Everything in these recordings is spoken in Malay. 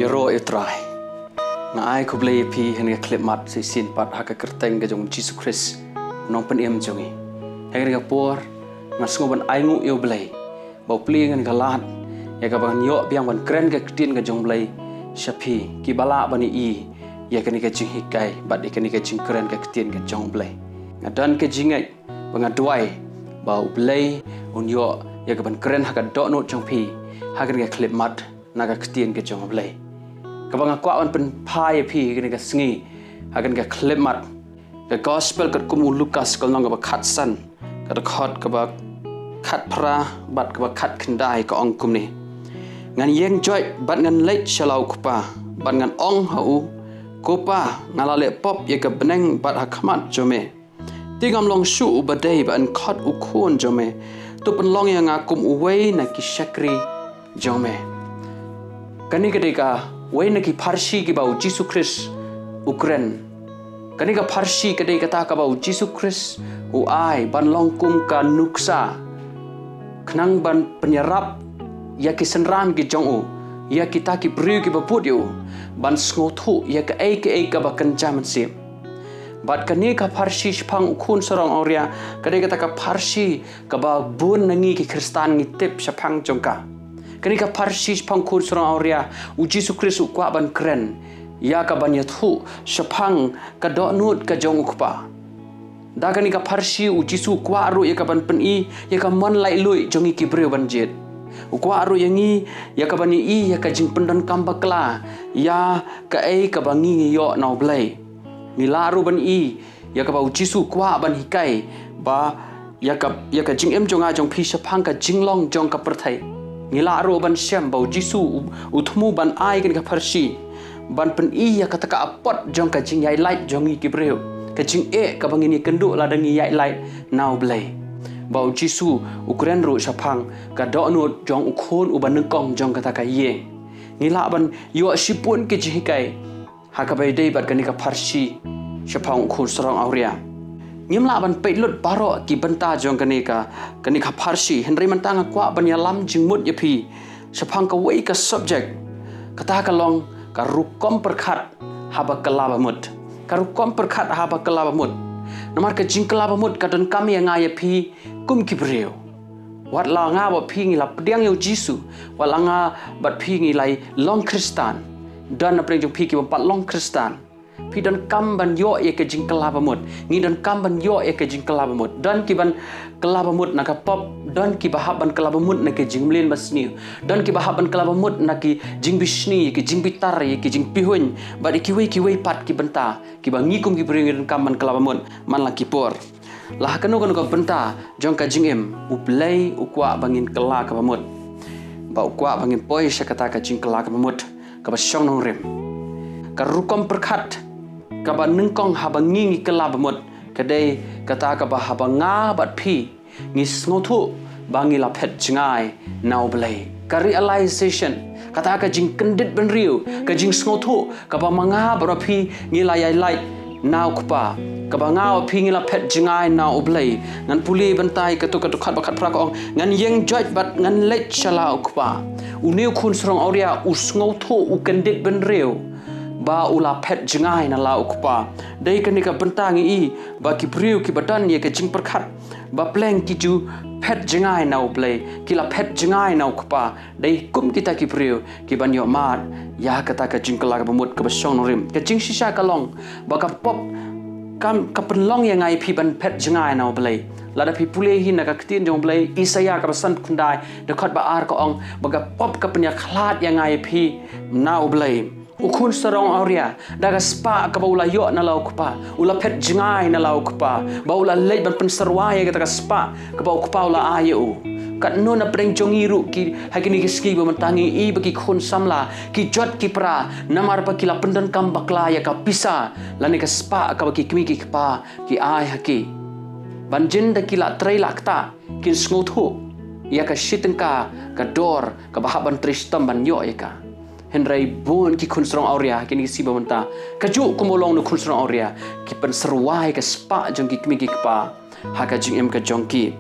Yoro itrai nga ai ku blai pi hen ga clip mat si sin pat ha ka kerteng ga jong Jesus Christ nong pen em jongi hen ga por nga sngoban ai ngu yo blai bau pli ngan ga lat ya ga ban yo biang ban kren ga tin ga jong blai shapi ki bala bani I ya ka ni ga jing hikai bat ka ni ga jing kren ga tin ga jong blai nga dan ka jingai banga duai bau blai un yo ya ga ban kren ha ga do no jong pi ha ga clip mat na ga tin ga jong blai kabang akwa on pen pai pi gani ka sngi hagan ka clip mat ka gospel kat kumu Lukas kal nong ka khat san ka khot ka ba khat phra bat ka ba khat khandai ka ong kum ni ngan yeng joy bat ngan leit shalau kupa bat ngan ong hau kupa ngalale pop ye ka beneng bat ha khamat jome tingam long shu ubadei ba an khot u khon jome tu pen long yang akum uwei na ki shakri jome kani ka Wei naki Parsi ki bau Jesus Christ Ukraine. Kani ka Parsi kadai kata ka bau Jesus Christ u ai ban longkum ka nuksa. Knang ban penyerap ya ki senran ki jong u. Ya kita ki beri ki baput yu. Ban sngotu ya ka ai ka ba kenjaman sim. Bat kani ka Parsi spang ukun sorong auria kadai kata ka Parsi ka ba bun nangi ki Kristan ngi tip sapang jongka. Kani ka Parsi pangkur surang auria u Jesus Christ kwa ban kren ya ka ban yathu shapang ka do nut ka jong ukpa da kani ka Parsi u Jesus kwa ru ya ka ban pen I ya ka man lai lui jongi ki breu ban jet u kwa ru yangi ya ka ban I ya ka jing pendan kambakla ya ka ai ka bangi yo nau blai ni la ru ban I ya ka ba u Jesus kwa ban hikai ba ya ka jing em jonga jong phi shapang ka jinglong jong ka perthai ngila ro ban syam bau jisu uthmu ban ai kan ka Parsi ban pen I ya kata ka apot jong ka jing yai light jongi ki breu ka jing ka bangini kendu la dangi yai light now blai bau jisu Ukraine ro sapang ka do no jong ukhon u ban kong jong kata ka ye ngila ban yo sipun ki jikai ha ka bai dei bat kan ka Parsi sapang ukhon sarang auria Nyamla ban peilut baro ki benta jong kani ka Parsi Henry mentang kwa ban yalam jingmut yapi sapang ka wei ka subject kata ka long ka rukom perkhat haba kalabamut ka rukom perkhat haba kalabamut namar ka jing kalabamut ka dan kami nga yapi kum ki breu wat la nga ba phi ngi la pdiang yo jisu wala nga bat phi ngi lai long kristan dan na preng jong phi ki pat long kristan Pi dan kamban yo ye ke jing kelabamut ngi dan kamban yo ye ke jing kelabamut dan ki ban kelabamut na ka pop dan ki bahaban kelabamut na ke jing mlin basni dan ki bahaban kelabamut na ki jing bisni ki jing bitar ye ki jing pihun ba ki wei pat ki benta ki bangi kum ki bring dan kamban kelabamut man la ki por lah kanu ka benta jong ka jing em uplay ukwa bangin kela ka bamut ba ukwa bangin poi syakata ka jing kela ka bamut ka ba syong nong rem ka rukom perkhat ka ba ningkong haba ngi kelabamut kadai kata ka ba haba nga bat phi ngi sngotu bangi la phet jingai now blai ka realization kata ka jing kendit ben riu ka jing sngotu ka ba manga bra phi ngi la yai lai now kupa ka ba nga phi ngi la phet jingai now blai ngan puli bentai ka tu khat ba khat pra ko ngan yeng joj bat ngan lech chala kupa uniu khun srong auria u sngotu u kendit ben riu ba ula pet jengai na la ukpa dai kani ka bentangi I ba ki priu ki badan ye ka jing perkhat ba pleng ki ju pet jengai na uplay ki la pet jengai na ukpa dai kum kita ki priu ki ban yo mat ya kata ka jing kala ka bamut ka basong rim ka jing shisha ka long ba ka pop kam ka penlong yang ai pi ban pet jengai na uplay la da pi pule hi na ka ktin jong play isaya ka basan kundai de khot ba ar ka ong ba ka pop ka penya khlat yang ai pi na uplay ukun sarong auria daga spa ka baula yo na lau kupa ula pet jingai na lau kupa baula lei ban pen sarwaya ka spa ka bau kupa ula ayu kat no na preng jongiru ki hakini ki ski ba mentangi I bagi khun samla ki jot ki pra namar pa ki la pendan kam bakla ya ka pisa la ne ka spa ka bagi kimi ki pa ki ai haki banjin da ki la trai lakta kin sngotu ya ka shitengka ka dor ka bahaban tristam ban yo ya ka Henry bon ki kun serong auria kini si bamenta kaju kumolong no kun serong auria ki pen serwai ka spa jong ki kimi ki pa ha ka jing em ka jong ki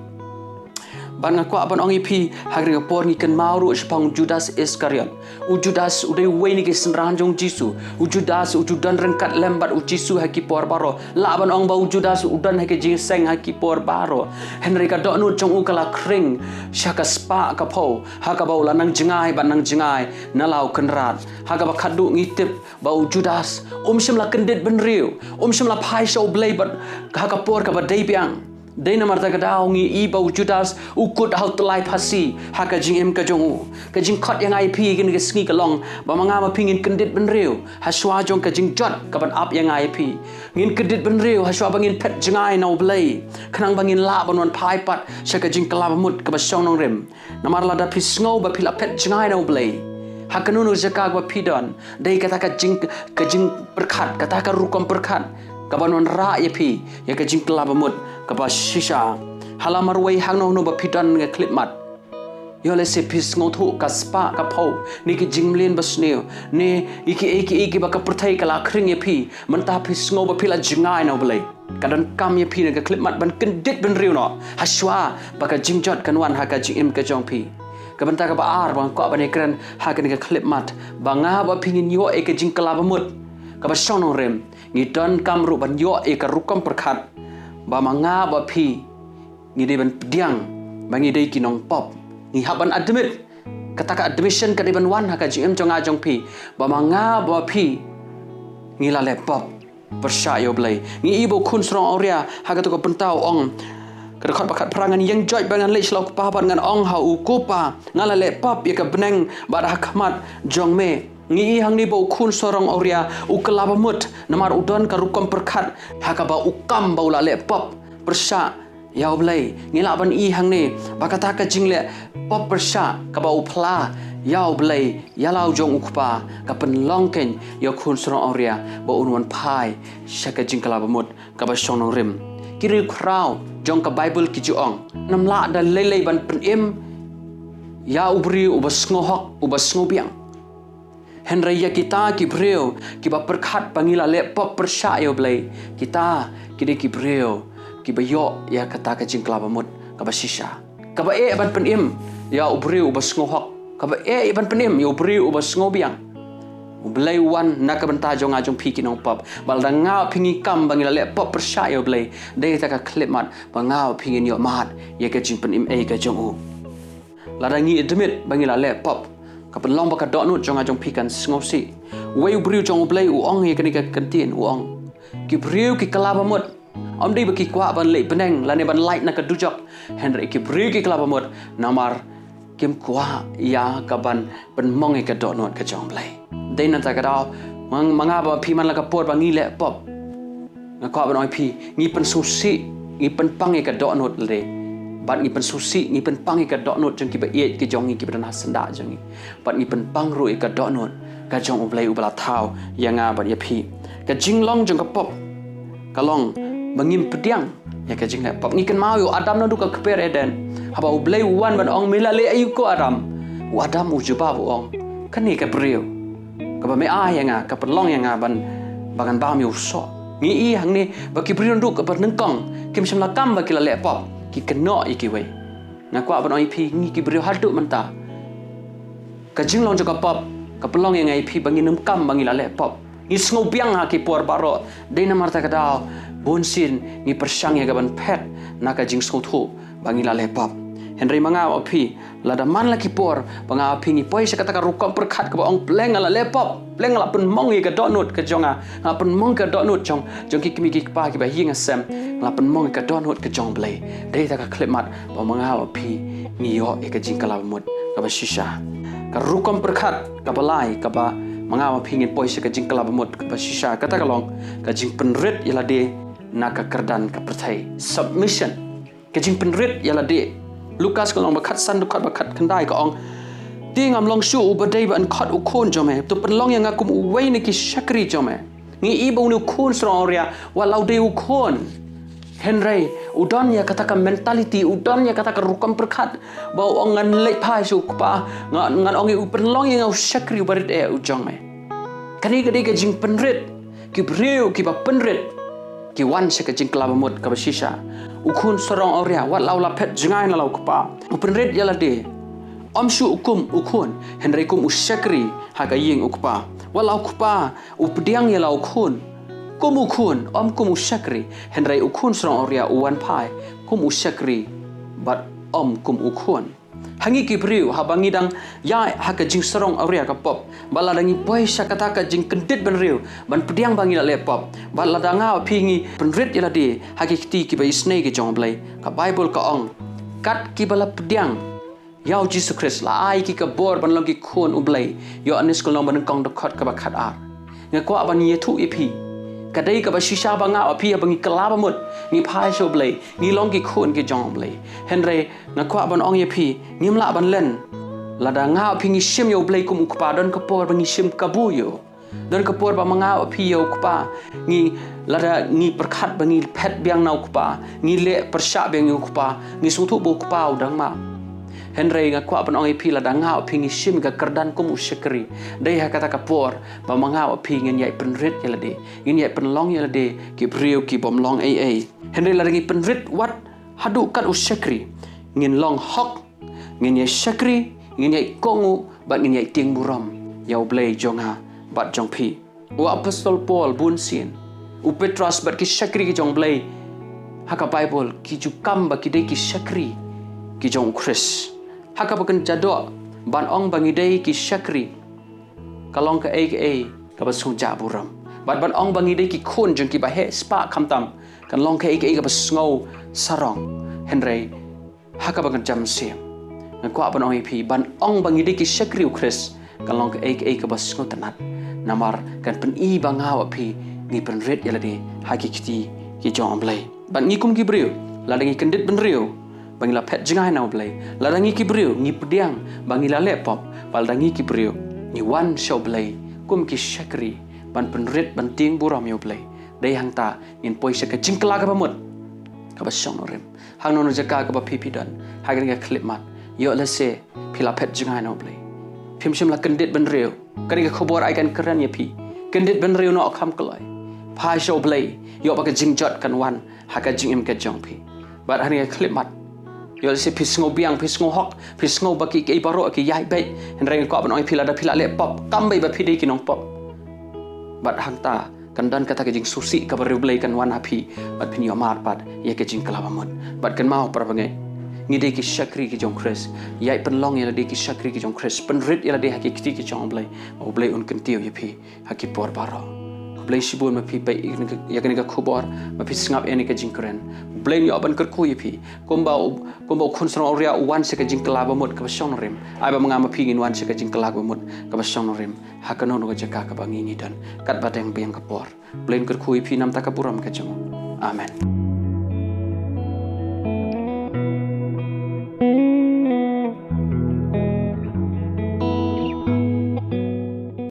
ban nga kwa ban ongi phi hagri ga por ngi kan mauru spang Judas Iskariot u Judas u dei weni ke senran jong Jisu u Judas u dan rengkat lembat u Jisu haki por baro la ban ong ba u Judas u dan haki jing seng haki por baro Henry ka dok nu jong u kala kring syaka spa ka pho haka ba la nang jingai ban nang jingai nalau kenrat haka ba khadu ngitip ba u Judas shimla kendit ben riu shimla phai show blay bat haka por ka ba dei piang Dena marta kadau ngi I bau Judas ukut hau telai pasi haka jing em ka jong ka jing khot yang IP gin ke sngi ka long ba manga ma pingin kendit ben riu ha shwa jong ka jing jot ka ban up yang IP ngin kendit ben riu ha shwa bangin pet jingai no blay khnang bangin la ban wan phai pat shaka jing kala mut ka ba shong nong rem namar la da pisngo ba phila pet jingai no blay hakanunu jaka ba pidon dei kata ka jing perkhat kata ka rukom perkhat kabanon ra ye phi ye ka jing kala mut ka ba shisha halamar wei hang no ba pidon nge clip mat yo le se pis ngo thu ka spa ka pho ni ki jinglen ba sneo ne iki ba ka perthai kala khring ye phi man ta pis ngo ba phila jingai no blai kadan kam ye phi ne ka clip mat ban kendit ben riu no haswa ba ka jingjot kan wan ha ka jing em ka jong phi ka ban ta ka ba ar ba ko ba ne kran ha ka ne ka clip mat ba nga ba phingin yo e ka jing kala ba mut ka ba shong no rem ngi don kam ru ban yo e ka rukam perkhat ba manga ba phi ngi de ban diang ba ngi de kinong pop ngi haban admit kata ka admission ka de ban wan ha ka jim jonga jong phi ba manga ba phi ngi la le pop persya yo blai ngi ibo khun strong auria ha ka to ko pentau ong ka khot bakat perangan yang joj bangan le shlok pa ban ngan ong ha u ko pa ngala le pop ye ka beneng ba da khmat jong me ngi hang ni bo khun sorong auria ukala mut namar udon ka rukom perkhat hakaba ukam baula le pop persya yaw blai ngila ban I hang ni bakata ka jingle pop persya ka ba upla yaw blai yalau jong ukpa ka pen longken yo khun sorong auria bo unwan phai shaka jingkala mut ka ba shonong rim kiri kraw jong ka bible ki ju ong namla da lelei ban pen im ya ubri ubas ngohok ubas ngobiang Henry ya kita ki breu ki ba perkhat pangila le pop persya yo blai kita kide ki breu ki ba yo ya kata ka jingkla bamut ka ba shisha ka ba e ban penim ya ubreu ubas ngohok ka ba e ban penim yo ubreu ubas ngobiang blai wan na ka banta jong ajong phi ki nong pop bal da nga phingi kam bangila le pop persya yo blai dei ta ka clip mat ba nga phingin yo mat ye ka jing penim e ka jong u la da ngi admit bangila le pop kapan long baka dok nut jong ajong pikan ngosi wei briu jong blai u ong ye kani ka kantin u ong ki briu ki kalaba mut om dei baki kwa ban le beneng lane ban light na ka dujok Henry ki briu ki kalaba mut namar kim kwa ya ka ban mong ye ka dok nut ka jong blai dei na ta ka daw manga ba pi man la ka pot ba ngi le pop na kwa ban oi pi ngi pen susi ngi pen pang ye ka dok nut le bat ngi pen susi ngi pen pang ka dok not jong ki ba yet ki jong ki ban hasanda jong bat ngi pen pang ru ka dok not ka jong ublai ubala thau yanga bat ya phi ka jinglong jong ka pop ka long bangim pediang ya ka jing pop ngi kan mau yo adam no du ka kper eden haba ublai wan ban ong mila le ayu ko adam u juba bu ong kan ni ka breu ka ba me a yanga ka pen long yanga ban bagan ba mi uso ngi I hang ni ba ki breu du ka ban neng kong kim sham la kam ba ki la le pop ki kena iki we ngakwa ban oi phi ngi ki brio hadu manta ka jinglong jo ka pop ka pelong yang ai phi bangi num kam bangi la le pop ngi sngo biang ha ki por baro de na marta ka daw bonsin ngi persyang ya gaban pet na ka jing sngo thu bangi la le pop Henry manga opi la da man la ki por banga phi ngi poi sa kata ka rukom perkhat ka ong pleng la le pop pleng la pen mong ye ka dot not ka jonga ha pen mong ka dot not jong ki kimi ki pa ki ba hinga sem la pen mong ka dot not ka jong blai dei ta ka clip mat ba manga opi ngi yo e ka jing kala mut ka ba shisha ka rukom perkhat ka balai ka ba manga ma phi ngi poi sa ka jing kala mut ka ba shisha kata ka long ka jing pen ret yala de na ka kerdan ka perthai submission ka jing pen ret yala de Lukas kalong bakat san dukat bakat kendai ka ong ting am long shu ubadai ban khat u khon jome to pen long yang akum wei ni ki shakri jome ngi ibo ni khon strong ria walau de u khon Henry udon ya kata ka mentality udon ya kata ka rukam perkhat bau ong ngan lei phai su pa ngan ong u pen long yang shakri barit e u jome kani ka jing penrit ki breu ki ba penrit ki wan se ka jing klaba mot ka basisha ukun sorong auria wat lau la phet jingai na lau kpa upen red yala de amshu ukum ukun henry kum ushakri haga ying ukpa walau kpa updiang yala ukun kum ukun kum ushakri henry ukun sorong auria uwan pai kum ushakri bat kum ukun hangi kibriu habangi dang ya haka jing sorong auria ka pop baladangi boy sakata ka jing kendit ben riu ban pediang bangi la lepop baladanga pingi penrit yala de haki ti ki bai snake ki jong blai ka bible ka ong kat ki bala pediang yau Jesus Christ la ai ki ka bor ban long ki khon ublai yo anis ko long ban kong de khot ka ba khat ar nga ko ban ye thu ipi kadai ka ba shisha ba nga api abangi kala ba mut ni phai sho blai ni long ki khon ki jong blai henry nga ko ban ong ye pi nim la ban len lada nga api ngi shim yo blai kum ukpa don ka por bangi shim kabu yo don ka por ba nga api yo ukpa ngi lada ngi perkhat bangi phet biang na ukpa ngi le persha biang ukpa ngi sungthu bu ukpa udang ma Henry nga kwa ban ong ipi lada nga api ngi shim ga kardan kum ushakri dai ha kata ka por ba nga api ngi yai penrit yala de ngi yai penlong yala de ki briu ki bom long ai Henry lada ngi penrit wat hadu kat ushakri ngin long hok ngin yai shakri ngin yai kongu bat ngin yai ting buram yau blai jonga bat jong pi u apostol Paul bun sin u Petrus bat ki shakri ki jong blai haka Bible ki ju kam ba ki dai ki shakri ki jong Chris haka bakan jado ban ong bangi dai ki shakri kalong ka ai ka ba sung ja buram bat ban ong bangi dai ki khon jong ki ba he spa khamtam kan long ka ai ka ba sngo sarong Henry haka bakan jam sim ngan ko ban ong ipi ban ong bangi dai ki shakri u Chris kan long ka ai ka ba sngo tanat namar kan pen i bangaw api ni pen red yala de haki kiti ki jong blai ban ni kum ki briu la ngi kendit ben riu bangi la phet jingai na blai la ngi ki briu ni pediang bangi la le pop bal ngi ki briu ni wan show blai kum ki shakri ban pen red ban ting buram yo blai dai hang ta in poi se ka jingkla ka pamut ka ba shong rem hang no jaka ka ba pipi dan ha ga clip mat yo la se phila phet jingai na blai phim shim la kendit ben riu kani ka khobor ai kan kran ya pi kendit ben riu no kham klai phai show blai yo ba ka jingjot kan wan ha ka jing im ka jong pi bat hani ka clip mat yo se pisngo biang pisngo hok pisngo baki ke baro ki yai bai hen reng ko ban oi phila da phila le pop kam bai ba phidi ki nong pop bat hang ta kan dan kata ke jing susi ka baru blai kan wan api bat phin yo mar pat ye ke jing kala mon bat kan mau par bangai ngi de ki shakri ki jong Chris yai pen long yala de ki shakri ki jong Chris pen rit yala de haki kiti ki jong blai o blai un kan tiu ye phi haki por baro blai sibun ma phi bai ya kan ka khobor ma phi sngap eni ka jing kren blai yo ban kar khu ye phi komba khun srong ria wan se ka jing kala ba mot ka song rem ai ba manga ma phi ngin wan se ka jing kala ba mot ka song rem hakano no ka jaka ka bangi ni dan kat bateng beng ka por blai kar khu ye phi nam ta ka puram ka jong amen